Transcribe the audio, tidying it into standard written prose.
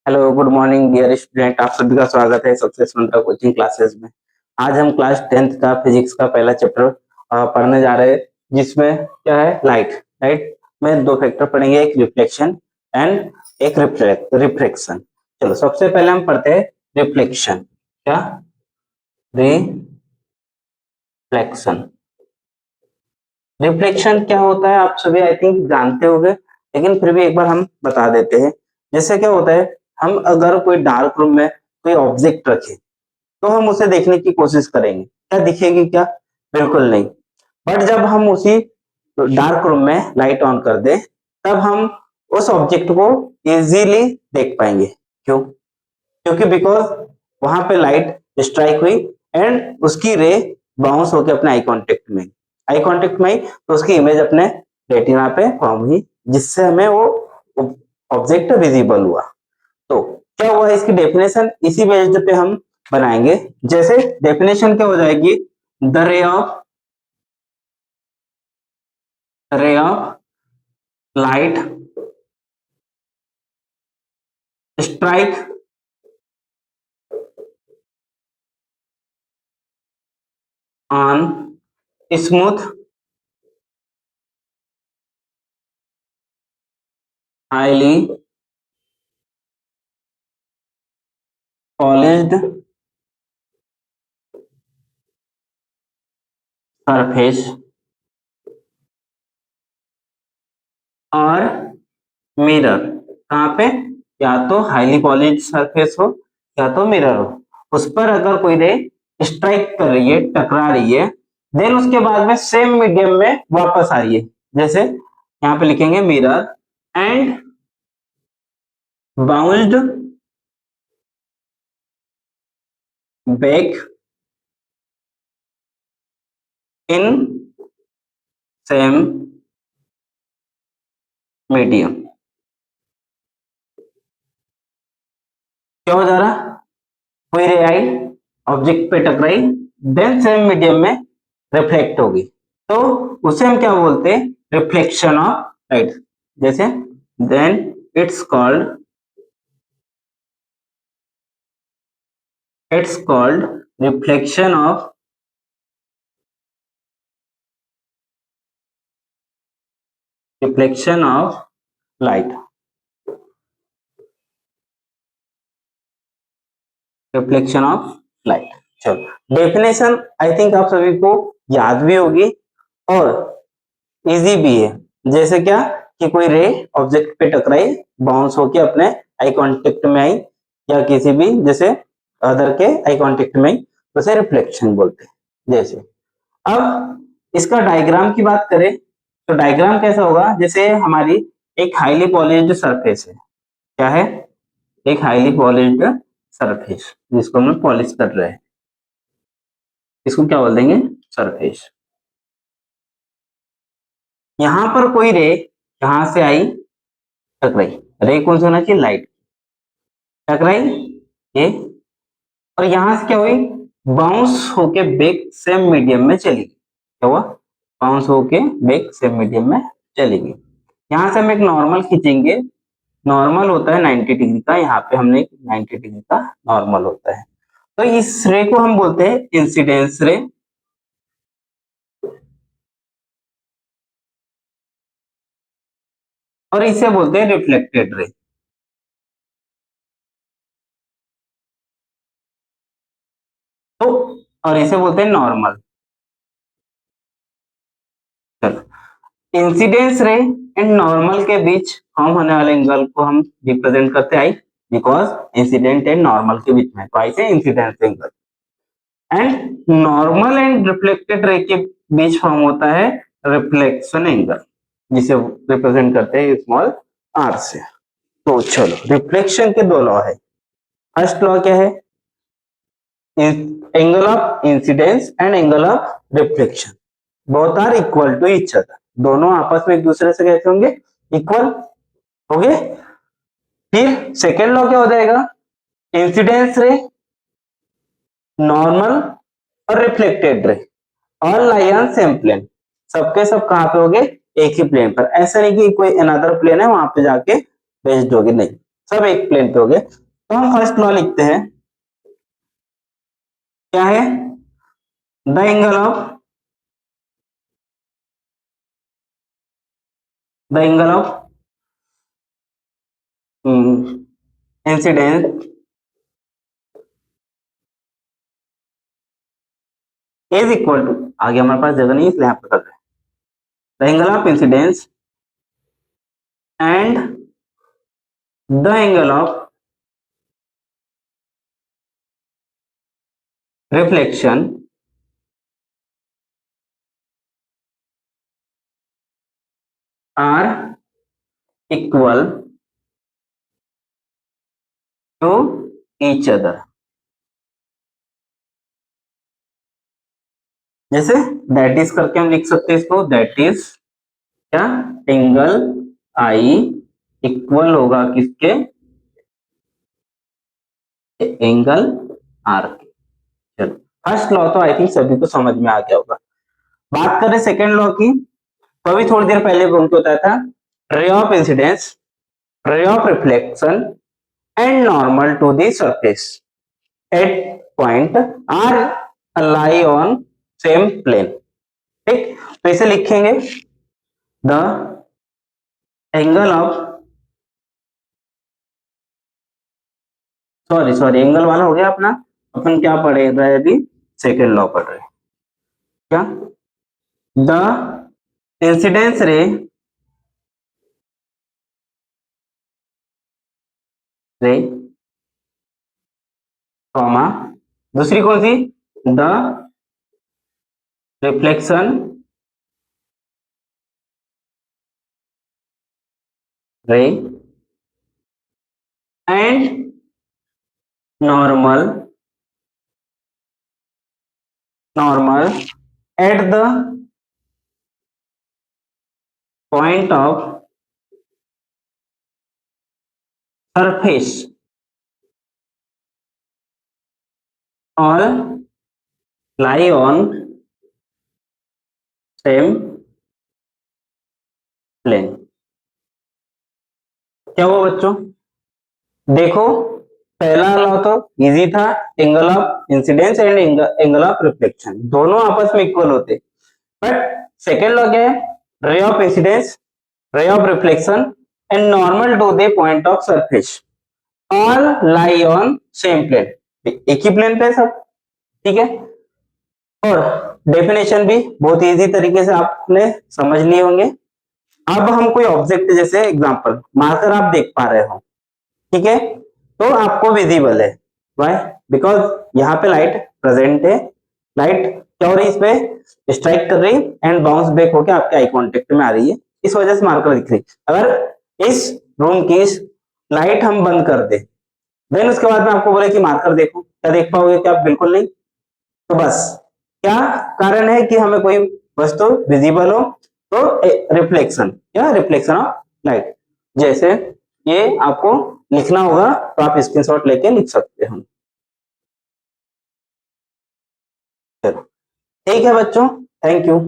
Hello, good morning dear student. आप सभी का स्वागत है सक्सेस मंत्रा कोचिंग क्लासेस में। आज हम क्लास 10th का फिजिक्स का पहला चैप्टर पढ़ने जा रहे हैं, जिसमें क्या है, लाइट। लाइट में दो फैक्टर पढ़ेंगे, एक रिफ्लेक्शन एंड एक रिफ्रैक्शन। चलो, सबसे पहले हम पढ़ते हैं रिफ्लेक्शन। क्या? रिफ्लेक्शन। रिफ्लेक्शन क्या होता है आप सभी आई थिंक जानते होंगे, लेकिन फिर भी एक बार हम बता देते हैं। जैसे क्या होता है, हम अगर कोई डार्क रूम में कोई ऑब्जेक्ट रखें तो हम उसे देखने की कोशिश करेंगे, क्या दिखेगी? क्या? बिल्कुल नहीं। बट जब हम उसी डार्क रूम में लाइट ऑन कर दें, तब हम उस ऑब्जेक्ट को इजीली देख पाएंगे। क्यों? क्योंकि बिकॉज वहां पे लाइट स्ट्राइक हुई एंड उसकी रे बाउंस होकर अपने आई कांटेक्ट में आई, तो उसकी इमेज अपने रेटिना पे फॉर्म हुई, जिससे हमें वो ऑब्जेक्ट विजिबल हुआ। तो क्या हुआ, इसकी डेफिनेशन इसी बेस्ड पे हम बनाएंगे। जैसे डेफिनेशन क्या हो जाएगी, the ray of light strike on smooth highly polished surface और मिरर। कहाँ पे? या तो हाईली पॉलिश्ड सरफेस हो या तो मिरर हो, उस पर अगर कोई रे स्ट्राइक कर रही है, टकरा रही है, देन उसके बाद में सेम मीडियम में वापस आ रही है। जैसे यहाँ पे लिखेंगे mirror and bounced back in same medium. क्या हो जा रहा, कोई रे आई, ऑब्जेक्ट पे टकराई, देन सेम मीडियम में रिफ्लेक्ट होगी, तो उसे हम क्या बोलते हैं, रिफ्लेक्शन ऑफ लाइट। जैसे then it's called reflection of light. Reflection of light. चलो, डेफिनेशन आई थिंक आप सभी को याद भी होगी और इजी भी है। जैसे क्या, कि कोई रे ऑब्जेक्ट पे टकराई, बाउंस होके अपने आई कांटेक्ट में आई, या किसी भी जैसे अदर के आई कांटेक्ट में आई, तो उसे रिफ्लेक्शन बोलते हैं। जैसे अब इसका डायग्राम की बात करें, तो डायग्राम कैसा होगा, जैसे हमारी एक हाईली पॉलिश्ड सरफेस है। क्या है? एक हाईली पॉलिश्ड सरफेस, जिसको हम पॉलिश कर रहे हैं, इसको क्या बोल देंगे, सरफेस। यहां पर कोई रे यहां से आई, टकराई, रे कौन सी होना चाहिए, लाइट, टकराई ये, और यहां से क्या हुई, बाउंस होके बैक सेम मीडियम में चली गई। क्या हुआ? बाउंस होके बैक सेम मीडियम में चली गई। यहां से हम एक नॉर्मल खींचेंगे, नॉर्मल होता है 90 डिग्री का, यहाँ पे हमने 90 डिग्री का नॉर्मल होता है। तो इस रे को हम बोलते हैं इंसिडेंस रे, और इसे बोलते हैं रिफ्लेक्टेड रे। तो और इसे बोलते हैं नॉर्मल। इंसिडेंस रे एंड नॉर्मल के बीच फॉर्म होने वाले एंगल को हम रिप्रेजेंट करते हैं आई, बिकॉज इंसिडेंट एंड नॉर्मल के बीच में, तो आई से incidence angle. And normal and reflected ray के बीच फॉर्म होता है रिफ्लेक्शन एंगल, जिसे रिप्रेजेंट करते हैं स्मॉल आर से। तो चलो, रिफ्लेक्शन के दो लॉ है। फर्स्ट लॉ क्या है, angle of incidence and angle of reflection both are equal to each other. दोनों आपस में एक दूसरे से कैसे होंगे, इक्वल हो गए। फिर सेकेंड लॉ क्या हो जाएगा, इंसिडेंस रे, नॉर्मल और reflected ray all lie on same plane. सबके सब कहां पे हो गए, एक ही प्लेन पर। ऐसा नहीं कि कोई अनदर प्लेन है वहां पे जाके बेस्ड होगी, नहीं, सब एक प्लेन पे हो गए। तो हम फर्स्ट लॉ लिखते हैं, क्या है, the angle of incidence is equal to, आगे हमारे पास जगह नहीं है इसलिए यहाँ पर कर रहे हैं, the angle of incidence and the angle of reflection are equal to each other. जैसे दैट इज करके हम लिख सकते हैं इसको, दैट इज क्या, एंगल आई इक्वल होगा किसके, एंगल आर के। चलो फर्स्ट लॉ तो आई थिंक सभी को समझ में आ गया होगा। बात करें सेकेंड लॉ की, तो अभी थोड़ी देर पहले हमको बताया था, ray of incidence, ray of reflection and normal to the surface at point are lie on same plane. ठीक, तो इसे लिखेंगे, the angle of, sorry angle वाला हो गया अपना, अपन क्या पढ़े रहे अभी, सेकेंड लॉ पढ़ रहे हैं, क्या, द इंसिडेंस रे कॉमा, दूसरी कौन सी, the reflection ray and normal at the point of surface all lie on same plane. क्या हुआ बच्चों, देखो पहला लॉ तो इजी था, angle of incidence and angle of reflection दोनों आपस में इक्वल होते, बट सेकेंड लॉ क्या है, ray of incidence, ray of reflection and normal to the point of surface all lie on same plane, एक ही प्लेन पे सब, ठीक है। और डेफिनेशन भी बहुत इजी तरीके से आपने समझ लिए होंगे। अब हम कोई ऑब्जेक्ट, जैसे एग्जांपल मार्कर आप देख पा रहे हो, ठीक है, तो आपको विजिबल है, वाई, बिकॉज यहाँ पे लाइट प्रेजेंट है, लाइट क्या हो रही है, इस पे स्ट्राइक कर रही है एंड बाउंस बैक होकर आपके आई कांटेक्ट में आ रही है, इस वजह से मार्कर दिख रही है। अगर इस रूम की लाइट हम बंद कर दे, देन उसके बाद में आपको बोले कि मार्कर देखो, क्या देख पाओगे, क्या बिल्कुल नहीं। तो बस क्या कारण है कि हमें कोई वस्तु विजिबल हो, तो रिफ्लेक्शन, क्या, रिफ्लेक्शन ऑफ लाइट, जैसे ये आपको लिखना होगा तो आप स्क्रीनशॉट लेके लिख सकते हो। चलो ठीक है बच्चों, थैंक यू।